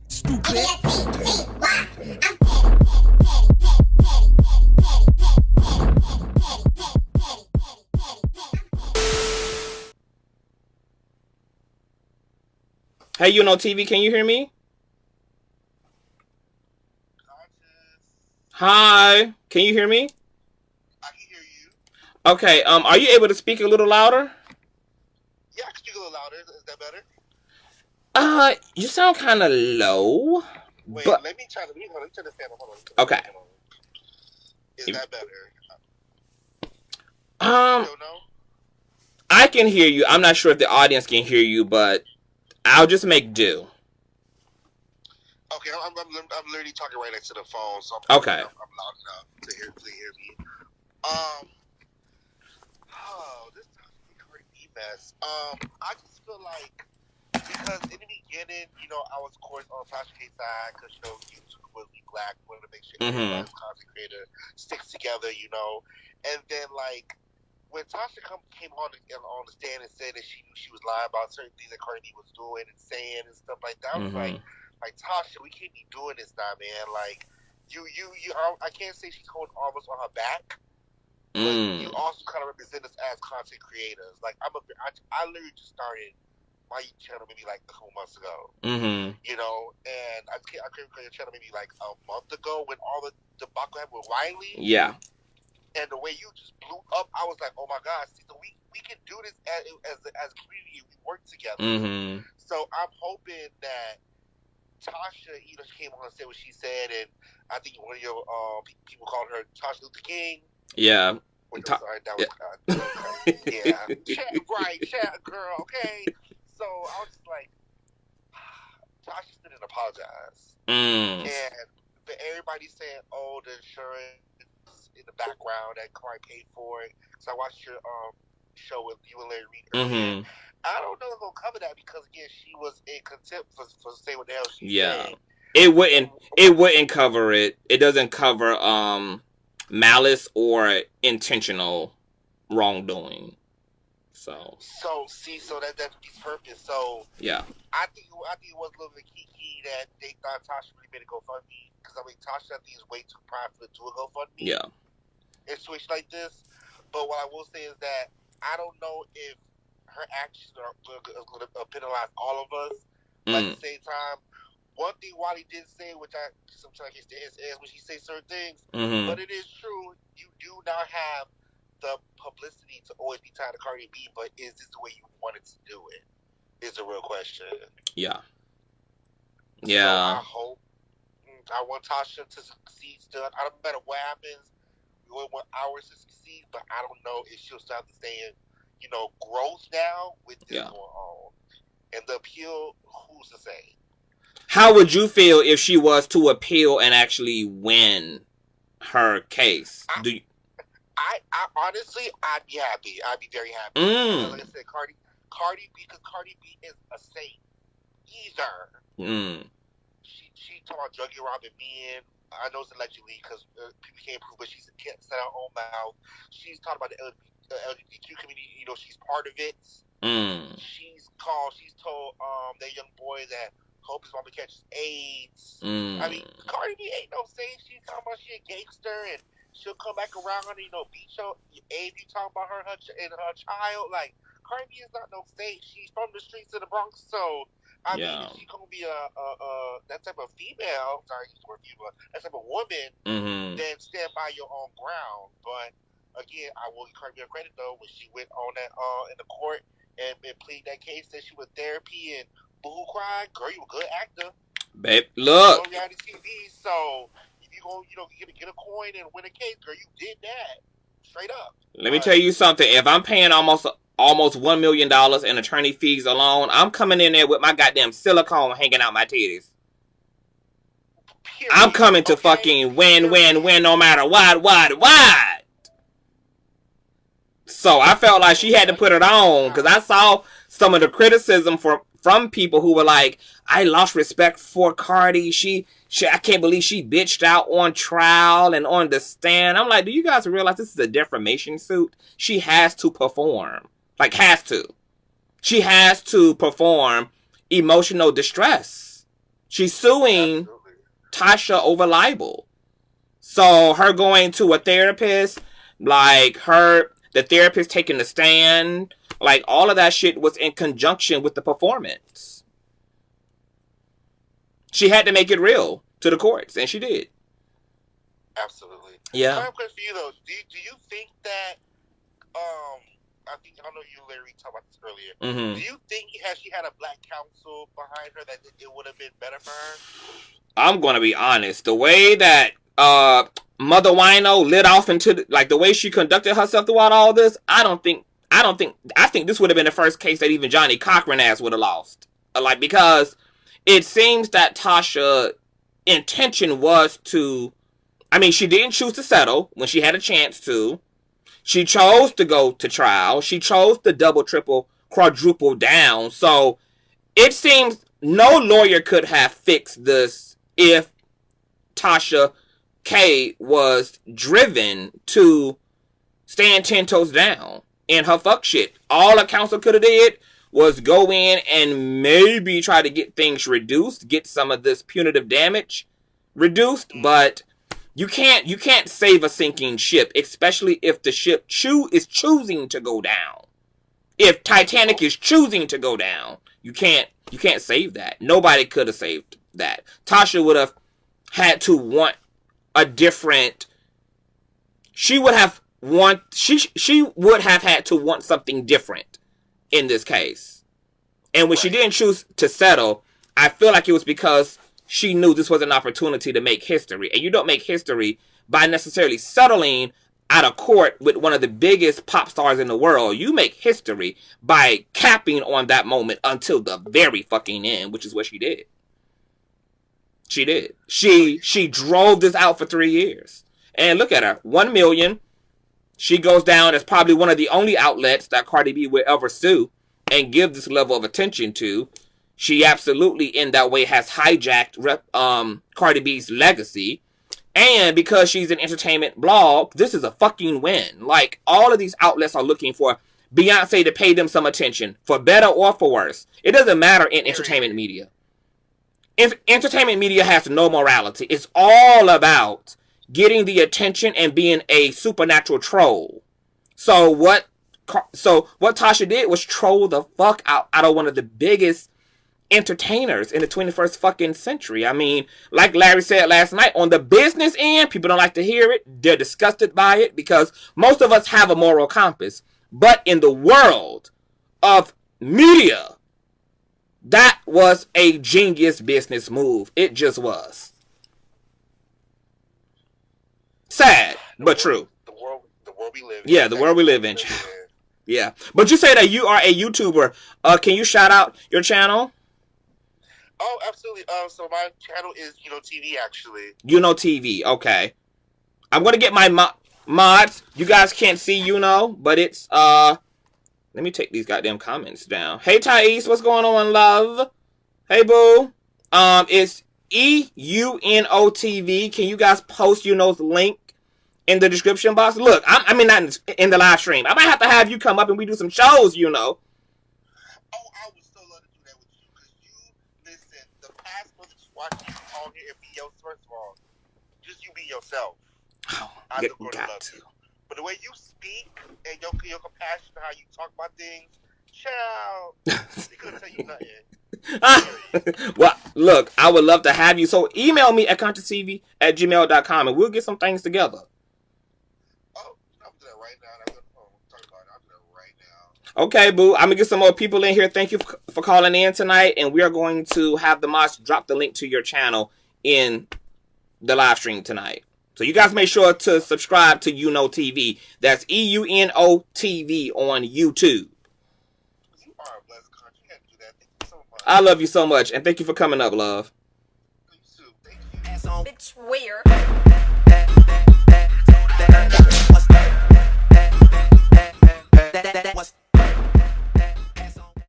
Stupid. Hey, TV, can you hear me? Hi, can you hear me? I can hear you. Okay, are you able to speak a little louder? Yeah, I can speak a little louder. Is that better? You sound kind of low. Wait, but... let me turn the fan on. Hold on. Okay. Is that better? Still no? I can hear you. I'm not sure if the audience can hear you, but I'll just make do. Okay, I'm literally talking right next to the phone, so I'm loud enough to hear me. This is a crazy mess. I just feel like, because in the beginning, I was, of course, on Tasha K's side, because, you was black, wanted to make sure everybody's content creator sticks together, and then, like, when Tasha came on the stand and said that she knew she was lying about certain things that Cardi was doing and saying and stuff like that, I was like, Tasha, we can't be doing this now, man. Like, I can't say she's holding all of us on her back, but you also kind of represent us as content creators. Like, I literally just started my channel maybe like a couple months ago, and I came to your channel maybe like a month ago when all the debacle happened with Wiley. Yeah. And the way you just blew up, I was like, oh my gosh, so we can do this as a community. We work together. So I'm hoping that Tasha, came on and said what she said, and I think one of your people called her Tasha Luther King. Yeah. Sorry, that was yeah. Chat girl, okay. So I was just like, Tasha didn't apologize, and but everybody's saying, oh, the insurance in the background that Cardi paid for it. So I watched your show with you and Larry Reed earlier. I don't know if they'll cover that because again she was in contempt for saying what the hell she said. It wouldn't cover it. It doesn't cover malice or intentional wrongdoing. So that defeats purpose. So yeah. I think it was a little bit key that they thought Tasha really made a GoFundMe, because I mean Tasha I think is way too prideful to do a GoFundMe. Yeah. And switch like this. But what I will say is that I don't know if her actions are going to penalize all of us. But at the same time, one thing Wiley did say, which I sometimes get to his ass when she says certain things, but it is true, you do not have the publicity to always be tied to Cardi B, but is this the way you wanted to do it? Is a real question. Yeah. Yeah. So I want Tasha to succeed still. I don't matter what happens. We want ours to succeed, but I don't know if she'll start to saying, growth now with this going on. And the appeal, who's to say? How would you feel if she was to appeal and actually win her case? I honestly, I'd be happy. I'd be very happy. Because like I said, Cardi B is a saint. Either. She talking about drug robbing men. I know it's allegedly because people can't prove, but she can't set her own mouth. She's talking about the LGBTQ community. She's part of it. She's told that young boy that hope his mama catches AIDS. I mean, Cardi B ain't no saint. She's talking about she a gangster and she'll come back around and beat your AIDS. You talking about her and her child. Like, Cardi B is not no saint. She's from the streets of the Bronx, so. I mean, if she's gonna be that type of female, sorry, that type of woman, then stand by your own ground. But again, I will give Cardi B credit though when she went on that in the court and plead that case that she was therapy and boohoo cried. Girl, you a good actor, babe. Look, on reality TV. So if you gonna get a coin and win a case, girl, you did that straight up. Let me tell you something. If I'm paying almost $1 million in attorney fees alone, I'm coming in there with my goddamn silicone hanging out my titties. Period. I'm coming to fucking win no matter what. So I felt like she had to put it on because I saw some of the criticism from people who were like, I lost respect for Cardi. I can't believe she bitched out on trial and on the stand. I'm like, do you guys realize this is a defamation suit? She has to perform. Like, has to. She has to perform emotional distress. She's suing Tasha over libel. So her going to a therapist, like the therapist taking the stand, like all of that shit was in conjunction with the performance. She had to make it real to the courts, and she did. Absolutely. Yeah. I have a question for you though. Do you think that I know you literally talked about this earlier. Mm-hmm. Do you think she had a black counsel behind her that it would have been better for her? I'm gonna be honest. The way that Mother Wino lit off into the way she conducted herself throughout all this, I think this would have been the first case that even Johnny Cochran ass would have lost. Because it seems that Tasha's intention was to, she didn't choose to settle when she had a chance to. She chose to go to trial. She chose to double, triple, quadruple down. So it seems no lawyer could have fixed this if Tasha K was driven to stand 10 toes down in her fuck shit. All a counsel could have did was go in and maybe try to get things reduced, get some of this punitive damage reduced, but you can't save a sinking ship, especially if the ship is choosing to go down. If Titanic is choosing to go down, you can't save that. Nobody could have saved that. Tasha would have had to want a different. She would have had to want something different in this case. And when she didn't choose to settle, I feel like it was because she knew this was an opportunity to make history. And you don't make history by necessarily settling out of court with one of the biggest pop stars in the world. You make history by capping on that moment until the very fucking end, which is what she did. She did. She drove this out for 3 years. And look at her. 1 million. She goes down as probably one of the only outlets that Cardi B will ever sue and give this level of attention to. She absolutely, in that way, has hijacked Cardi B's legacy. And because she's an entertainment blog, this is a fucking win. All of these outlets are looking for Beyonce to pay them some attention, for better or for worse. It doesn't matter in entertainment media. If entertainment media has no morality, it's all about getting the attention and being a supernatural troll. So what Tasha did was troll the fuck out of one of the biggest entertainers in the 21st fucking century. Like Larry said last night, on the business end, people don't like to hear it. They're disgusted by it because most of us have a moral compass. But in the world of media, that was a genius business move. It just was. Sad, but true. The world we live in. Yeah, the world we live in. Yeah. But you say that you are a YouTuber. Can you shout out your channel? Oh, absolutely. So my channel is TV, actually. TV, okay. I'm going to get my mods. You guys can't see but it's, let me take these goddamn comments down. Hey, Thais, what's going on, love? Hey, boo. It's EUNOTV. Can you guys post link in the description box? Look, not in the live stream. I might have to have you come up and we do some shows, Oh, I would so love to do that with you, because listen, the past month just watching you on here and be yourself. First of all, just you be yourself. Oh, I'm going to love you. But the way you speak and your compassion, how you talk about things, child, they couldn't tell you nothing. Well, look, I would love to have you. So email me at ConsciouzTV@gmail.com and we'll get some things together. Oh, I'll do that right now. I'm going to talk about it. I'll do that right now. Okay, boo. I'm going to get some more people in here. Thank you for calling in tonight. And we are going to have the mods drop the link to your channel in the live stream tonight. So you guys make sure to subscribe to TV. That's EUNOTV on YouTube. You are a blessed country. You have to do that. Thank you so much. I love you so much. And thank you for coming up, love. You too. Thank you. It's weird.